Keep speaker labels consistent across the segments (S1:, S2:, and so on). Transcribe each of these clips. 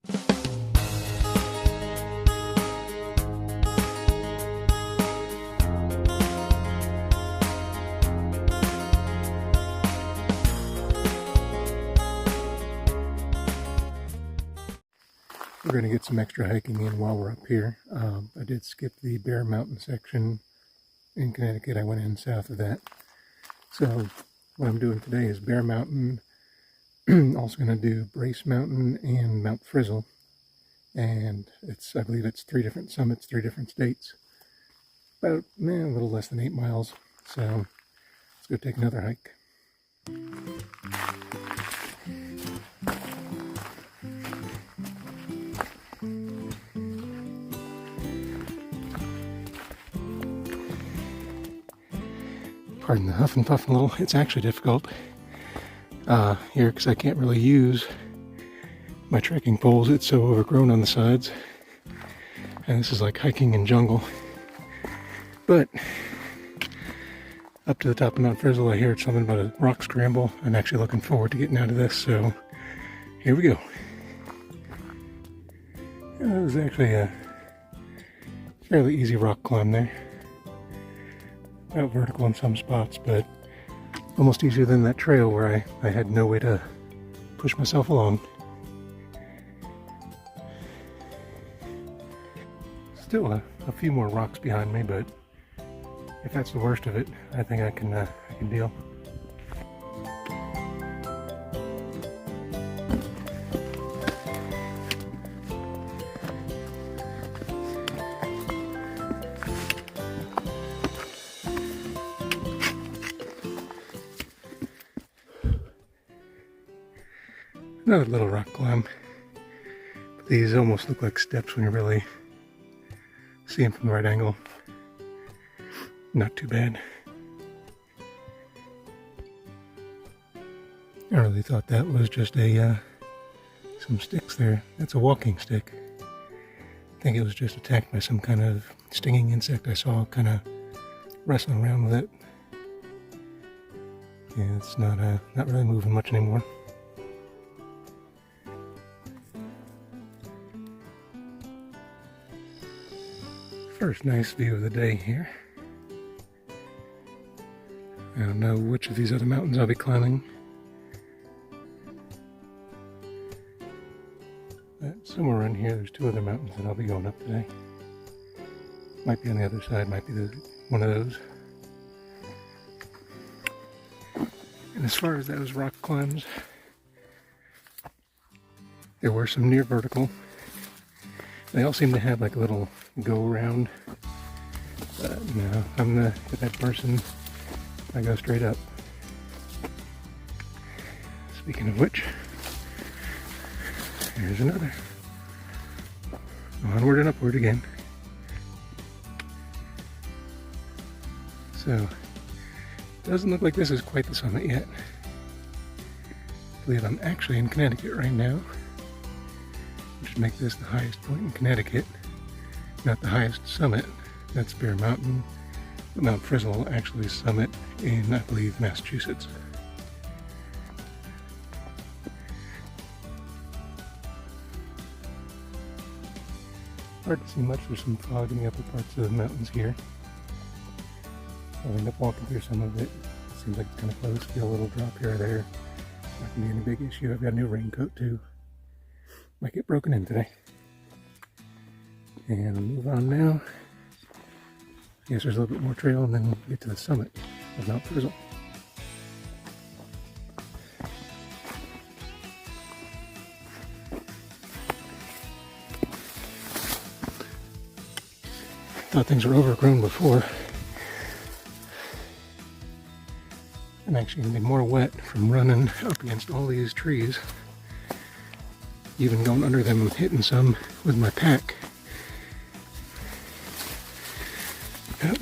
S1: We're going to get some extra hiking in while we're up here. I did skip the Bear Mountain section in Connecticut. I went in south of that. So what I'm doing today is Bear Mountain. Also going to do Brace Mountain and Mount Frizzle. And I believe it's 3 different summits, 3 different states. About a little less than 8 miles. So let's go take another hike. Pardon the huff and puff a little. It's actually difficult here because I can't really use my trekking poles. It's so overgrown on the sides. And this is like hiking in jungle. But up to the top of Mount Frizzle, I hear something about a rock scramble. I'm actually looking forward to getting out of this, so here we go. Yeah, that was actually a fairly easy rock climb there. About vertical in some spots, but almost easier than that trail where I had no way to push myself along. Still a few more rocks behind me, but if that's the worst of it, I think I can deal. Another little rock climb. But these almost look like steps when you really see them from the right angle. Not too bad. I really thought that was just some sticks there. That's a walking stick. I think it was just attacked by some kind of stinging insect I saw kind of wrestling around with it. Yeah, it's not really moving much anymore. First nice view of the day here. I don't know which of these other mountains I'll be climbing. But somewhere around here there's 2 other mountains that I'll be going up today. Might be on the other side, might be one of those. And as far as those rock climbs, there were some near vertical. They all seem to have like a little go around. But no, I'm the type of person, I go straight up. Speaking of which, here's another. Onward and upward again. So, doesn't look like this is quite the summit yet. I believe I'm actually in Connecticut right now, which would make this the highest point in Connecticut. Not the highest summit, that's Bear Mountain, but Mount Frizzle will actually summit in, I believe, Massachusetts. Hard to see much, there's some fog in the upper parts of the mountains here. I'll end up walking through some of it. Seems like it's kind of close, feel a little drop here or there. Not gonna be any big issue. I've got a new raincoat too. Might get broken in today. And I'll move on now. I guess there's a little bit more trail and then we'll get to the summit of Mount Frizzle. Thought things were overgrown before. I'm actually going to be more wet from running up against all these trees. Even going under them and hitting some with my pack.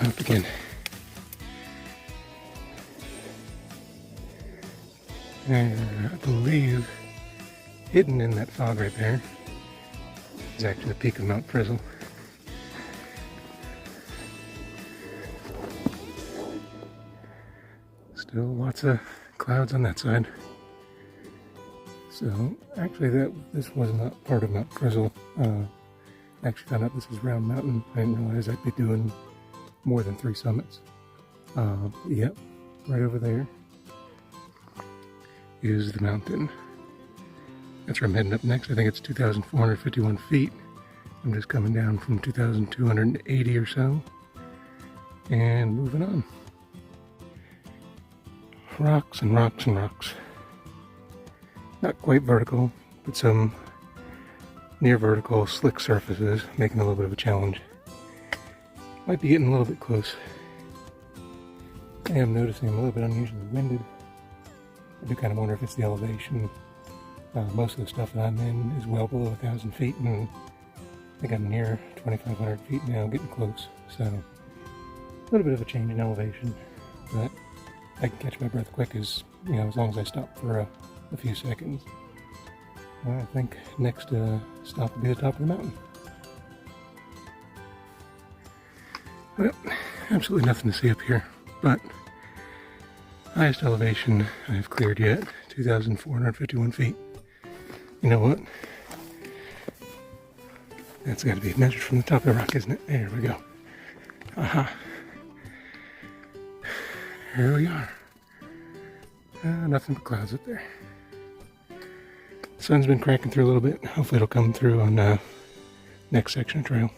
S1: Up again. And I believe hidden in that fog right there is actually the peak of Mount Frizzle. Still lots of clouds on that side. So actually this was not part of Mount Frizzle. Actually found out this is Round Mountain. I didn't realize I'd be doing more than 3 summits. Yep, right over there is the mountain. That's where I'm heading up next. I think it's 2,451 feet. I'm just coming down from 2,280 or so. And moving on. Rocks and rocks and rocks. Not quite vertical, but some near vertical slick surfaces, making a little bit of a challenge. Might be getting a little bit close. I am noticing I'm a little bit unusually winded. I do kind of wonder if it's the elevation. Most of the stuff that I'm in is well below 1,000 feet, and I think I'm near 2,500 feet now, getting close. So, a little bit of a change in elevation, but I can catch my breath quick as long as I stop for a few seconds. I think next stop will be the top of the mountain. Well, absolutely nothing to see up here, but highest elevation I've cleared yet, 2,451 feet. You know what? That's got to be measured from the top of the rock, isn't it? There we go. Aha. Here we are. Nothing but clouds up there. The sun's been cracking through a little bit. Hopefully it'll come through on next section of trail.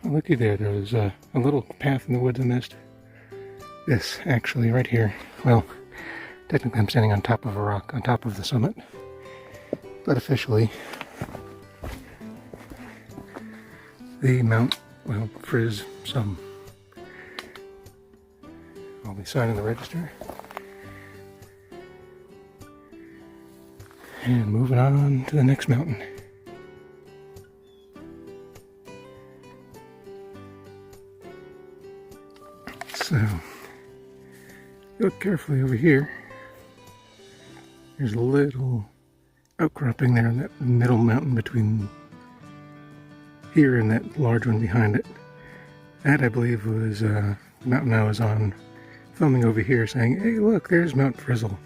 S1: Oh, looky there. There was a little path in the woods I missed. This, actually, right here. Well, technically I'm standing on top of a rock, on top of the summit. But officially, the Mount, Frizz Sum. I'll be signing the register. And moving on to the next mountain. So, look carefully over here. There's a little outcropping there in that middle mountain between here and that large one behind it. That, I believe, was the mountain I was on, filming over here, saying, hey look, there's Mount Frizzle.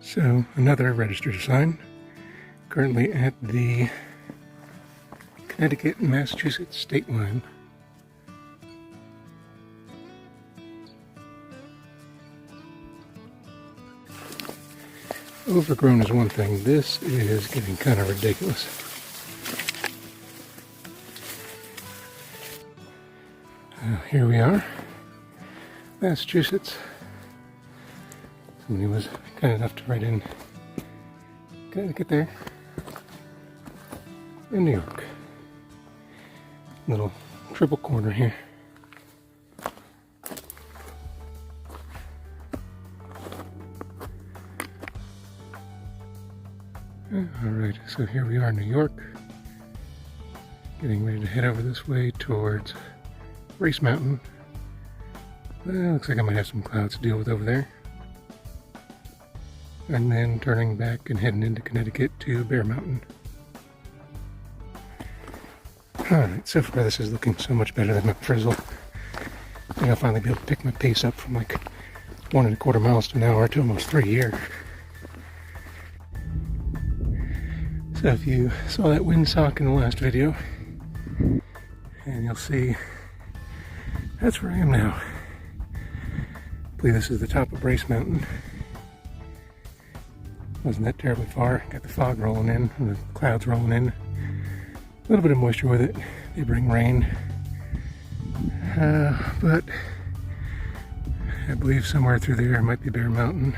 S1: So, another register to sign. Currently at the Connecticut and Massachusetts state line. Overgrown is one thing. This is getting kind of ridiculous. Here we are, Massachusetts. Somebody was kind enough to write in Connecticut there. In New York. Little triple corner here. Alright, so here we are in New York. Getting ready to head over this way towards Race Mountain. Well, looks like I might have some clouds to deal with over there. And then turning back and heading into Connecticut to Bear Mountain. Alright, so far this is looking so much better than Mount Frizzle. I think I'll finally be able to pick my pace up from like 1.25 miles to an hour to almost 3 here. So if you saw that windsock in the last video, and you'll see that's where I am now. I believe this is the top of Race Mountain. Wasn't that terribly far. Got the fog rolling in, and the clouds rolling in. A little bit of moisture with it. They bring rain. But I believe somewhere through there might be Bear Mountain.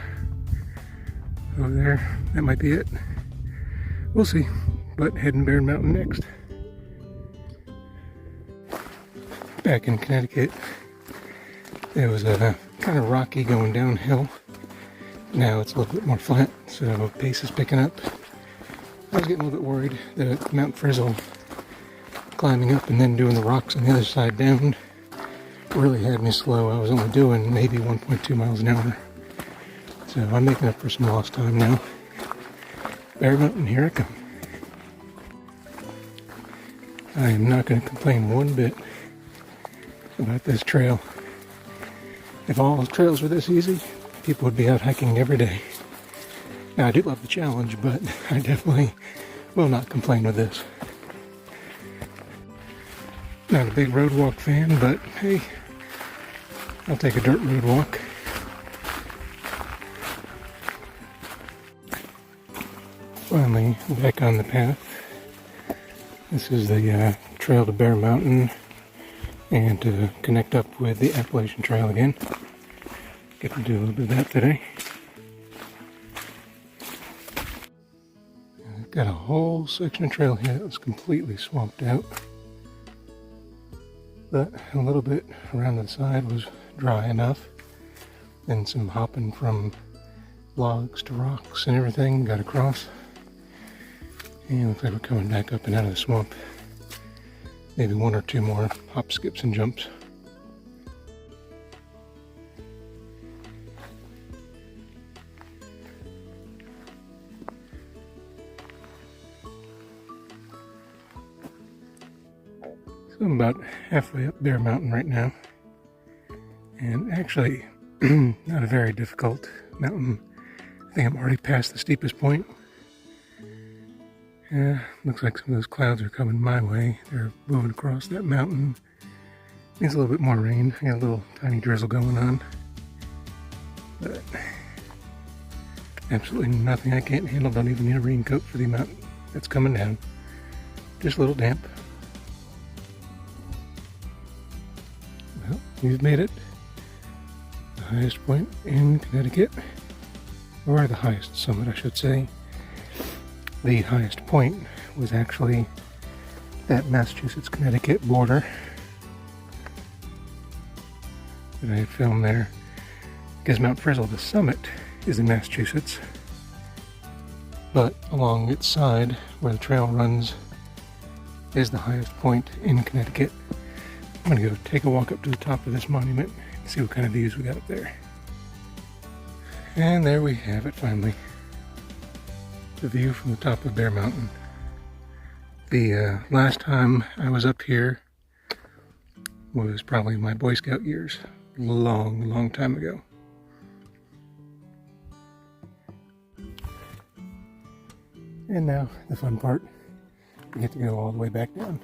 S1: Over there, that might be it. We'll see. But heading Bear Mountain next. Back in Connecticut, it was kind of rocky going downhill. Now it's a little bit more flat, so pace is picking up. I was getting a little bit worried that Mount Frizzle, climbing up and then doing the rocks on the other side down, really had me slow. I was only doing maybe 1.2 miles an hour. So I'm making up for some lost time now. Bear Mountain, here I come. I am not going to complain one bit about this trail. If all trails were this easy, people would be out hiking every day. Now I do love the challenge, but I definitely will not complain with this. Not a big road walk fan, but hey, I'll take a dirt road walk. Finally, back on the path. This is the trail to Bear Mountain and to connect up with the Appalachian Trail again. Get to do a little bit of that today. I've got a whole section of trail here that was completely swamped out. But a little bit around the side was dry enough. And some hopping from logs to rocks and everything got across. And looks like we're coming back up and out of the swamp. Maybe one or two more hop, skips, and jumps. So I'm about halfway up Bear Mountain right now. And actually, not a very difficult mountain. I think I'm already past the steepest point. Yeah, looks like some of those clouds are coming my way. They're moving across that mountain. Needs a little bit more rain. I got a little tiny drizzle going on. But absolutely nothing I can't handle. Don't even need a raincoat for the amount that's coming down. Just a little damp. Well, we've made it. The highest point in Connecticut. Or the highest summit, I should say. The highest point was actually that Massachusetts-Connecticut border that I had filmed there. Because Mount Frizzle, the summit, is in Massachusetts. But along its side, where the trail runs, is the highest point in Connecticut. I'm going to go take a walk up to the top of this monument and see what kind of views we got up there. And there we have it finally. The view from the top of Bear Mountain. The last time I was up here was probably my Boy Scout years. Long time ago. And now, the fun part. We get to go all the way back down.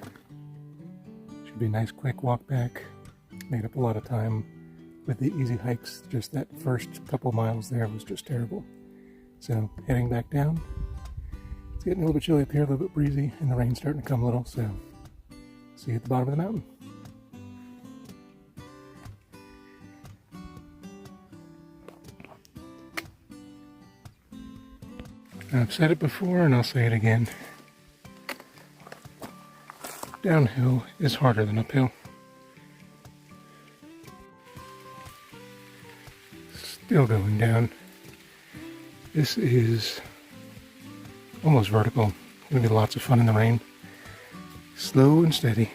S1: Should be a nice quick walk back. Made up a lot of time with the easy hikes. Just that first couple miles there was just terrible. So, heading back down. It's getting a little bit chilly up here, a little bit breezy, and the rain's starting to come a little, so see you at the bottom of the mountain. I've said it before and I'll say it again. Downhill is harder than uphill. Still going down. This is almost vertical. Gonna be lots of fun in the rain. Slow and steady.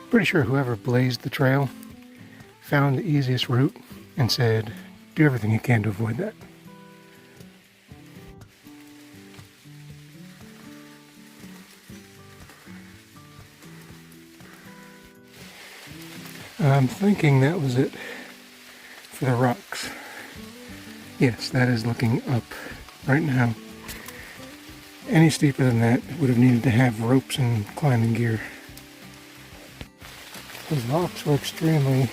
S1: Pretty sure whoever blazed the trail found the easiest route and said, do everything you can to avoid that. I'm thinking that was it for the rocks. Yes, that is looking up right now. Any steeper than that would have needed to have ropes and climbing gear. Those rocks were extremely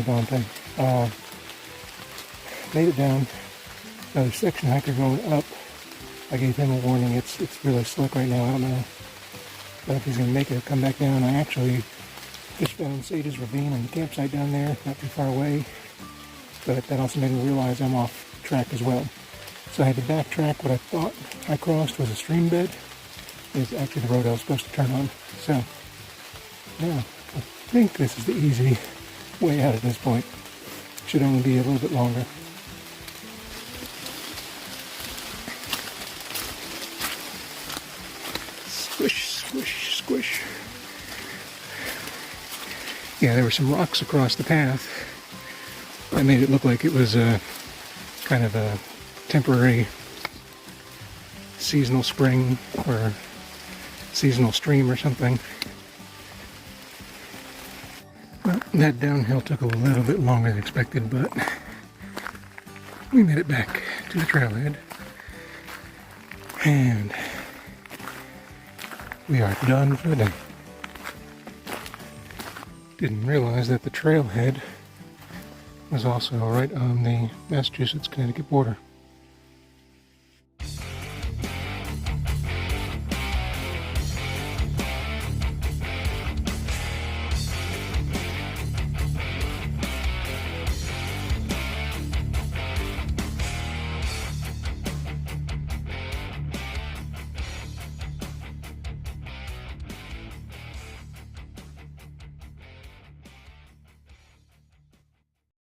S1: daunting. Made it down. Another section hiker going up. I gave him a warning. It's really slick right now. I don't know if he's going to make it or come back down. I actually just found Sage's Ravine and the campsite down there, not too far away. But that also made me realize I'm off track as well. So I had to backtrack. What I thought I crossed was a stream bed. It's actually the road I was supposed to turn on. So, yeah, I think this is the easy way out at this point. Should only be a little bit longer. Squish, squish, squish. Yeah, there were some rocks across the path. That made it look like it was kind of a temporary seasonal spring or seasonal stream or something. Well, that downhill took a little bit longer than expected, but we made it back to the trailhead. And we are done for the day. Didn't realize that the trailhead was also right on the Massachusetts-Connecticut border.